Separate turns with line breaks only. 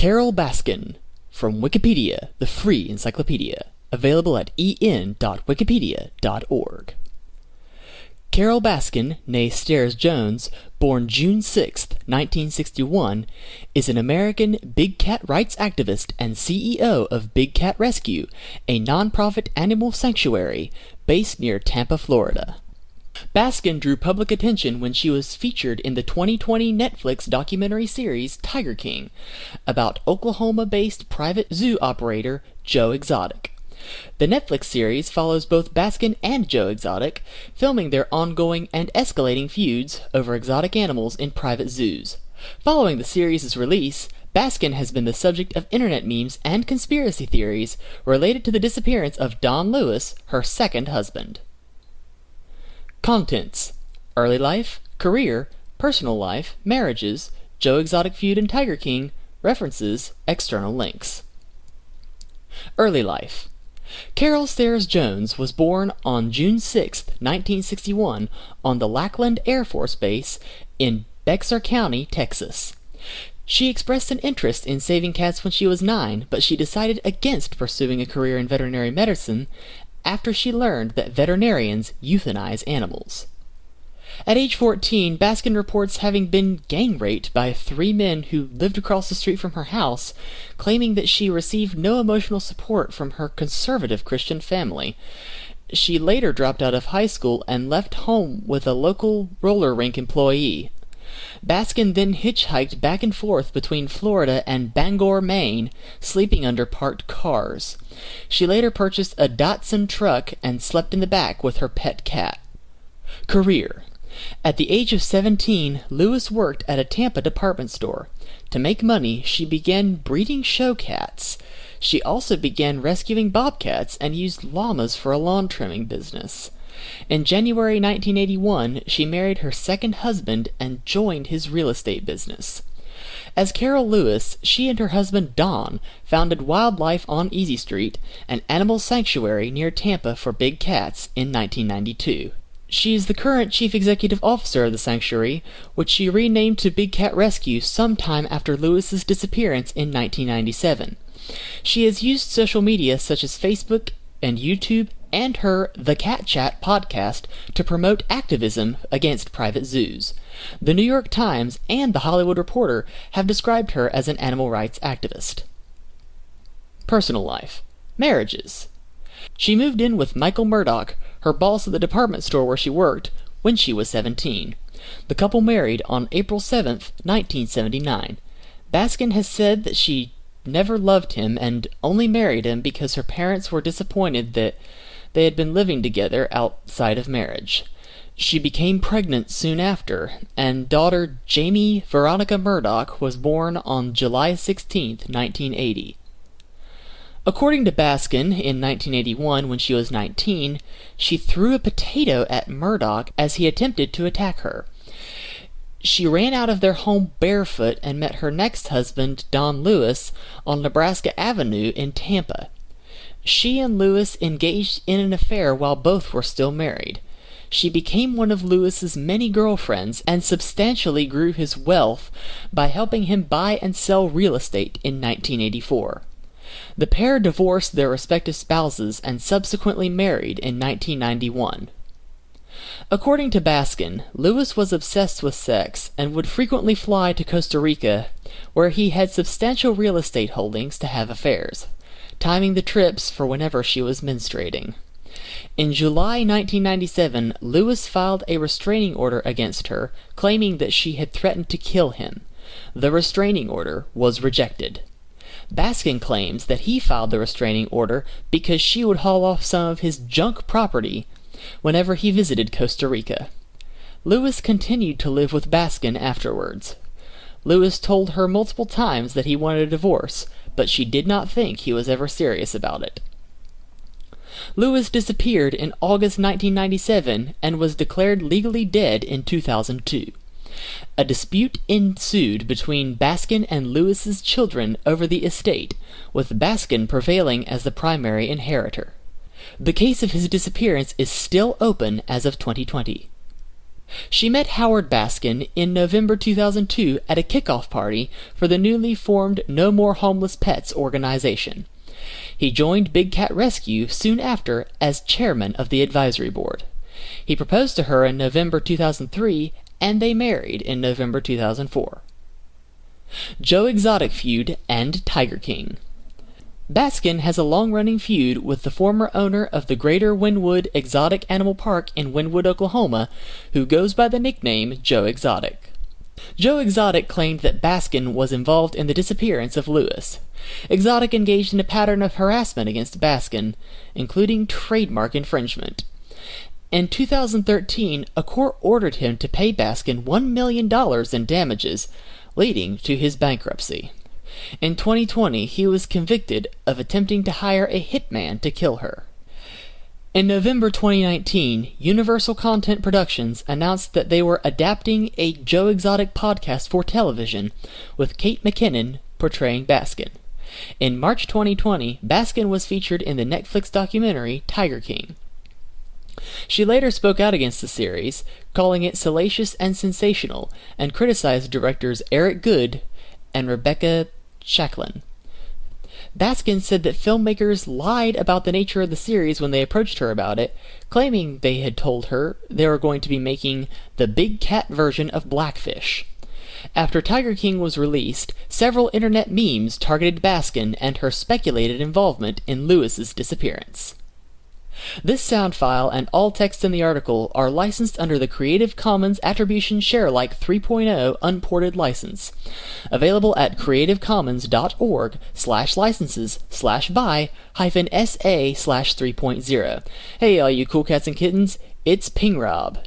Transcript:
Carole Baskin, from Wikipedia, the free encyclopedia, available at en.wikipedia.org. Carole Baskin, née Stairs-Jones, born June 6, 1961, is an American big cat rights activist and CEO of Big Cat Rescue, a nonprofit animal sanctuary based near Tampa, Florida. Baskin drew public attention when she was featured in the 2020 Netflix documentary series Tiger King, about Oklahoma-based private zoo operator Joe Exotic. The Netflix series follows both Baskin and Joe Exotic, filming their ongoing and escalating feuds over exotic animals in private zoos. Following the series' release, Baskin has been the subject of internet memes and conspiracy theories related to the disappearance of Don Lewis, her second husband. Contents: Early life, career, personal life, marriages, Joe Exotic feud and Tiger King, references, external links. Early life. Carole Stairs-Jones was born on June 6, 1961, on the Lackland Air Force Base in Bexar County, Texas. She expressed an interest in saving cats when she was 9, but she decided against pursuing a career in veterinary medicine after she learned that veterinarians euthanize animals. At age 14, Baskin reports having been gang raped by 3 men who lived across the street from her house, claiming that she received no emotional support from her conservative Christian family. She later dropped out of high school and left home with a local roller rink employee. Baskin then hitchhiked back and forth between Florida and Bangor, Maine, sleeping under parked cars. She later purchased a Datsun truck and slept in the back with her pet cat. Career. At the age of 17, Lewis worked at a Tampa department store. To make money, she began breeding show cats. She also began rescuing bobcats and used llamas for a lawn trimming business. In January 1981, she married her second husband and joined his real estate business. As Carole Lewis, she and her husband Don founded Wildlife on Easy Street, an animal sanctuary near Tampa for big cats, in 1992. She is the current chief executive officer of the sanctuary, which she renamed to Big Cat Rescue sometime after Lewis's disappearance in 1997. She has used social media such as Facebook and YouTube and her The Cat Chat podcast to promote activism against private zoos. The New York Times and The Hollywood Reporter have described her as an animal rights activist. Personal life. Marriages. She moved in with Michael Murdoch, her boss at the department store where she worked, when she was 17. The couple married on April 7, 1979. Baskin has said that she never loved him and only married him because her parents were disappointed that they had been living together outside of marriage. She became pregnant soon after, and daughter Jamie Veronica Murdoch was born on July 16, 1980. According to Baskin, in 1981, when she was 19, she threw a potato at Murdoch as he attempted to attack her. She ran out of their home barefoot and met her next husband, Don Lewis, on Nebraska Avenue in Tampa. She and Lewis engaged in an affair while both were still married. She became one of Lewis's many girlfriends and substantially grew his wealth by helping him buy and sell real estate in 1984. The pair divorced their respective spouses and subsequently married in 1991. According to Baskin, Lewis was obsessed with sex and would frequently fly to Costa Rica, where he had substantial real estate holdings, to have affairs, timing the trips for whenever she was menstruating. In July 1997, Lewis filed a restraining order against her, claiming that she had threatened to kill him. The restraining order was rejected. Baskin claims that he filed the restraining order because she would haul off some of his junk property whenever he visited Costa Rica. Lewis continued to live with Baskin afterwards. Lewis told her multiple times that he wanted a divorce, but she did not think he was ever serious about it. Lewis disappeared in August 1997 and was declared legally dead in 2002. A dispute ensued between Baskin and Lewis's children over the estate, with Baskin prevailing as the primary inheritor. The case of his disappearance is still open as of 2020. She met Howard Baskin in November 2002 at a kickoff party for the newly formed No More Homeless Pets organization. He joined Big Cat Rescue soon after as chairman of the advisory board. He proposed to her in November 2003, and they married in November 2004. Joe Exotic feud and Tiger King. Baskin has a long-running feud with the former owner of the Greater Wynwood Exotic Animal Park in Wynwood, Oklahoma, who goes by the nickname Joe Exotic. Joe Exotic claimed that Baskin was involved in the disappearance of Louis. Exotic engaged in a pattern of harassment against Baskin, including trademark infringement. In 2013, a court ordered him to pay Baskin $1 million in damages, leading to his bankruptcy. In 2020, he was convicted of attempting to hire a hitman to kill her. In November 2019, Universal Content Productions announced that they were adapting a Joe Exotic podcast for television, with Kate McKinnon portraying Baskin. In March 2020, Baskin was featured in the Netflix documentary Tiger King. She later spoke out against the series, calling it salacious and sensational, and criticized directors Eric Goode and Rebecca Shacklin. Baskin said that filmmakers lied about the nature of the series when they approached her about it, claiming they had told her they were going to be making the big cat version of Blackfish. After Tiger King was released, several internet memes targeted Baskin and her speculated involvement in Louis's disappearance. This sound file and all text in the article are licensed under the Creative Commons Attribution Sharealike 3.0 unported license. Available at creativcommons.org/licenses/by-SA/3.0. Hey all you cool cats and kittens, it's Ping Rob.